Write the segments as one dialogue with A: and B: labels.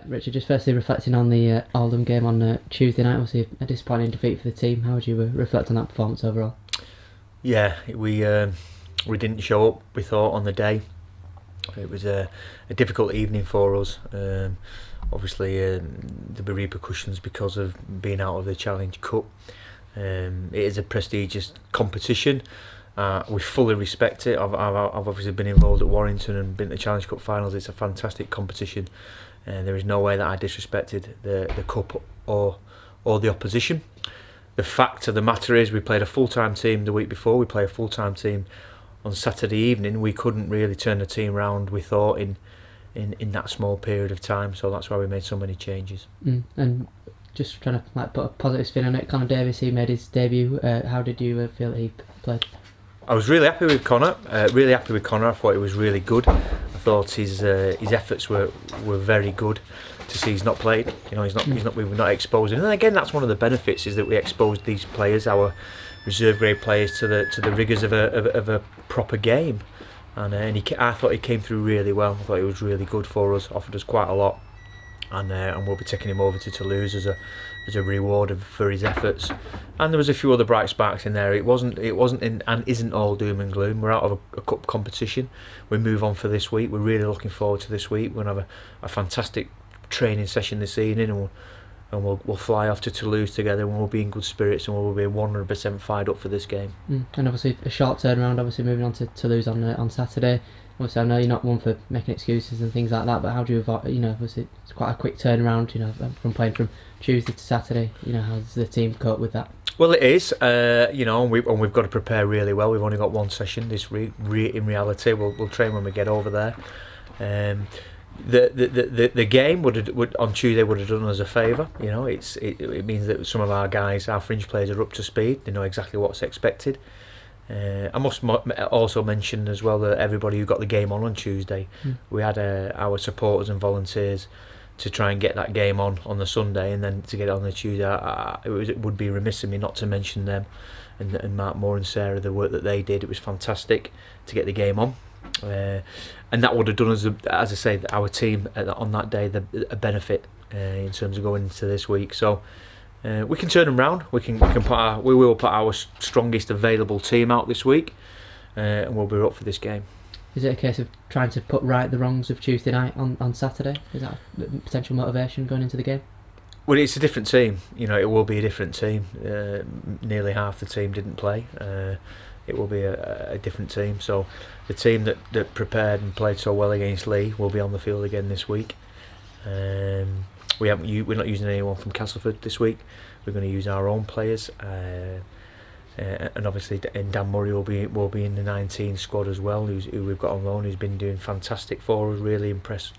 A: Richard, just firstly reflecting on the Oldham game on Tuesday night, obviously a disappointing defeat for the team. How would you reflect on that performance overall?
B: Yeah, we didn't show up, we thought, on the day. It was a difficult evening for us. Obviously, there'll be repercussions because of being out of the Challenge Cup. It is a prestigious competition. We fully respect it. I've obviously been involved at Warrington and been to the Challenge Cup finals. It's a fantastic competition, and there is no way that I disrespected the cup or the opposition. The fact of the matter is, we played a full-time team the week before. We played a full-time team on Saturday evening. We couldn't really turn the team round, we thought, in that small period of time. So that's why we made so many changes.
A: And just trying to put a positive spin on it, Connor Davies, he made his debut. How did you feel that he played?
B: I was really happy with Connor. I thought he was really good. I thought his efforts were very good. To see he's not played, we've not exposed him. And again, that's one of the benefits, is that we exposed these players, our reserve grade players, to the rigours of a proper game. And I thought he came through really well. I thought he was really good for us, offered us quite a lot, and we'll be taking him over to Toulouse as a reward for his efforts. And there was a few other bright sparks in there. It wasn't and isn't all doom and gloom. We're out of a cup competition. We move on for this week. We're really looking forward to this week. We're going to have a fantastic training session this evening, and we'll fly off to Toulouse together, and we'll be in good spirits, and we'll be 100% fired up for this game.
A: And obviously a short turnaround, obviously moving on to Toulouse on Saturday. Obviously, I know you're not one for making excuses and things like that, but how do you avoid, obviously it's quite a quick turnaround, from playing from Tuesday to Saturday. How does the team cope with that?
B: Well, it is, and we've got to prepare really well. We've only got one session this week. In reality, we'll train when we get over there. The game would on Tuesday would have done us a favour. It means that some of our guys, our fringe players, are up to speed. They know exactly what's expected. I must also mention as well that everybody who got the game on Tuesday, we had our supporters and volunteers to try and get that game on the Sunday, and then to get it on the Tuesday. It would be remiss of me not to mention them, and Mark Moore and Sarah, the work that they did. It was fantastic to get the game on. And that would have done us, as I say, our team on that day a benefit in terms of going into this week. So we can turn them round. We will put our strongest available team out this week, and we'll be up for this game.
A: Is it a case of trying to put right the wrongs of Tuesday night on Saturday? Is that a potential motivation going into the game?
B: Well, it's a different team. It will be a different team. Nearly half the team didn't play. It will be a different team. So the team that prepared and played so well against Lee will be on the field again this week. We're not using anyone from Castleford this week. We're going to use our own players, and obviously Dan Murray will be in the 19 squad as well, who we've got on loan, who's been doing fantastic for us. Really impressed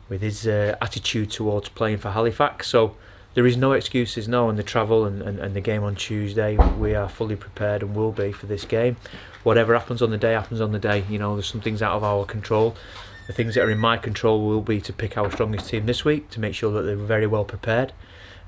B: with his attitude towards playing for Halifax. So there is no excuses, no, on the travel and the game on Tuesday. We are fully prepared and will be for this game. Whatever happens on the day, happens on the day. There's some things out of our control. The things that are in my control will be to pick our strongest team this week, to make sure that they're very well prepared,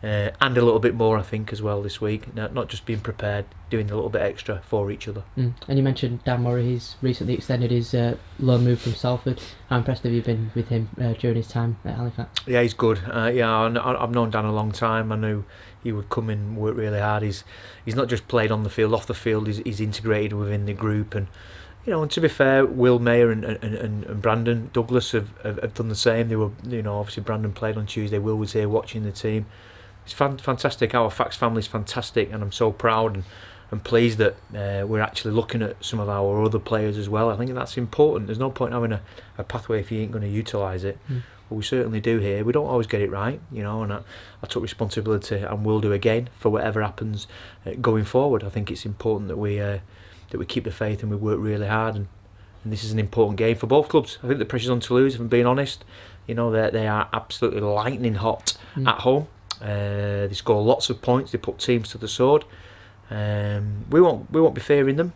B: and a little bit more, I think, as well this week. Not just being prepared, doing a little bit extra for each other.
A: And you mentioned Dan Murray. He's recently extended his loan move from Salford. How impressed have you been with him during his time at Halifax?
B: Yeah, he's good. I've known Dan a long time. I knew he would come in and work really hard. He's not just played on the field, off the field. He's integrated within the group, and and to be fair, Will Mayer and Brandon Douglas have done the same. They were, obviously Brandon played on Tuesday. Will was here watching the team. It's fantastic. Our Fax family is fantastic, and I'm so proud and pleased that we're actually looking at some of our other players as well. I think that's important. There's no point having a pathway if you ain't going to utilise it. But we certainly do here. We don't always get it right, and I took responsibility and will do again for whatever happens going forward. I think it's important that we keep the faith and we work really hard, and this is an important game for both clubs. I think the pressure's on Toulouse, if I'm being honest. They are absolutely lightning hot at home. They score lots of points. They put teams to the sword. We won't be fearing them.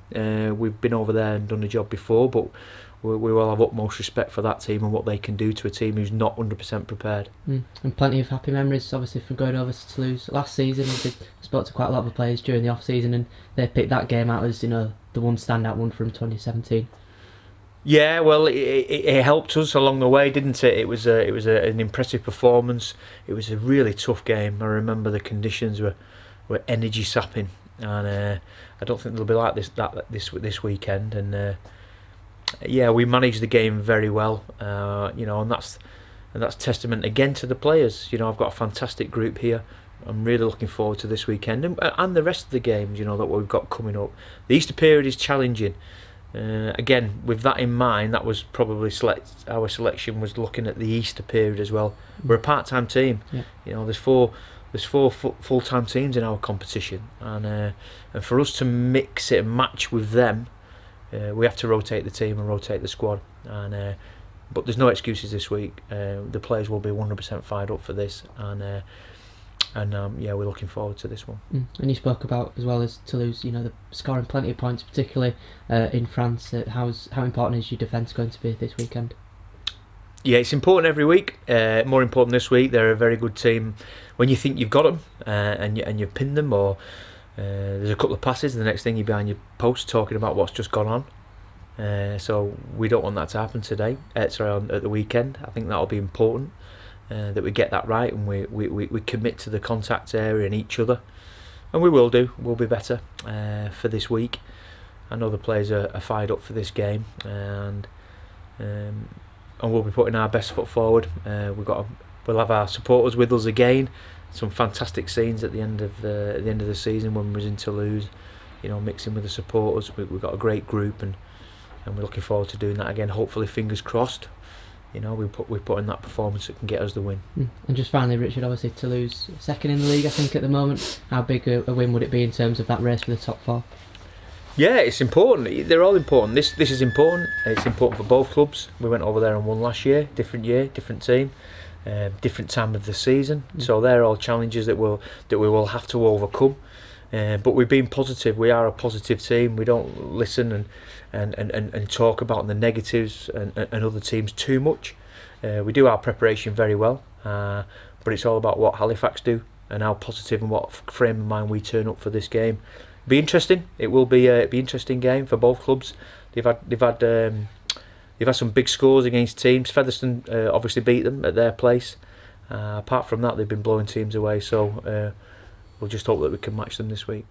B: We've been over there and done the job before, but we will have utmost respect for that team and what they can do to a team who's not 100% prepared.
A: And plenty of happy memories, obviously, from going over to Toulouse last season. We spoke to quite a lot of the players during the off season, and they picked that game out as the one standout one from 2017.
B: Yeah, well, it helped us along the way, didn't it? It was an impressive performance. It was a really tough game. I remember the conditions were energy sapping, and I don't think they'll be like this weekend. And yeah, we managed the game very well. You know, and that's testament again to the players. You know, I've got a fantastic group here. I'm really looking forward to this weekend and the rest of the games. You know, that we've got coming up. The Easter period is challenging. Again, with that in mind, that was probably our selection was looking at the Easter period as well. We're a part-time team. Yeah. You know, there's four full-time teams in our competition, and for us to mix it and match with them, we have to rotate the team and rotate the squad. And but there's no excuses this week. The players will be 100% fired up for this, and yeah, we're looking forward to this one.
A: And you spoke about, as well as Toulouse, you know, the scoring plenty of points, particularly in France. How important is your defence going to be this weekend?
B: Yeah, it's important every week. More important this week. They're a very good team. When you think you've got them and you've pinned them, or there's a couple of passes, the next thing you're behind your post talking about what's just gone on. So we don't want that to happen today. At the weekend. I think that'll be important. That we get that right, and we commit to the contact area and each other, and we will do. We'll be better for this week. I know the players are fired up for this game, and we'll be putting our best foot forward. We'll have our supporters with us again. Some fantastic scenes at the end of the season when we was in Toulouse. You know, mixing with the supporters. We've got a great group, and we're looking forward to doing that again. Hopefully, fingers crossed. You know, we put in that performance that can get us the win.
A: And just finally, Richard, obviously Toulouse second in the league, I think, at the moment. How big a win would it be in terms of that race for the top four?
B: Yeah, it's important. They're all important. This is important. It's important for both clubs. We went over there and won last year, different team, different time of the season. So they're all challenges that we will have to overcome. But we've been positive. We are a positive team. We don't listen and talk about the negatives and other teams too much. We do our preparation very well, but it's all about what Halifax do and how positive and what frame of mind we turn up for this game. It'll be interesting. It will be an interesting game for both clubs. They've had some big scores against teams. Featherstone obviously beat them at their place. Apart from that, they've been blowing teams away. So we'll just hope that we can match them this week.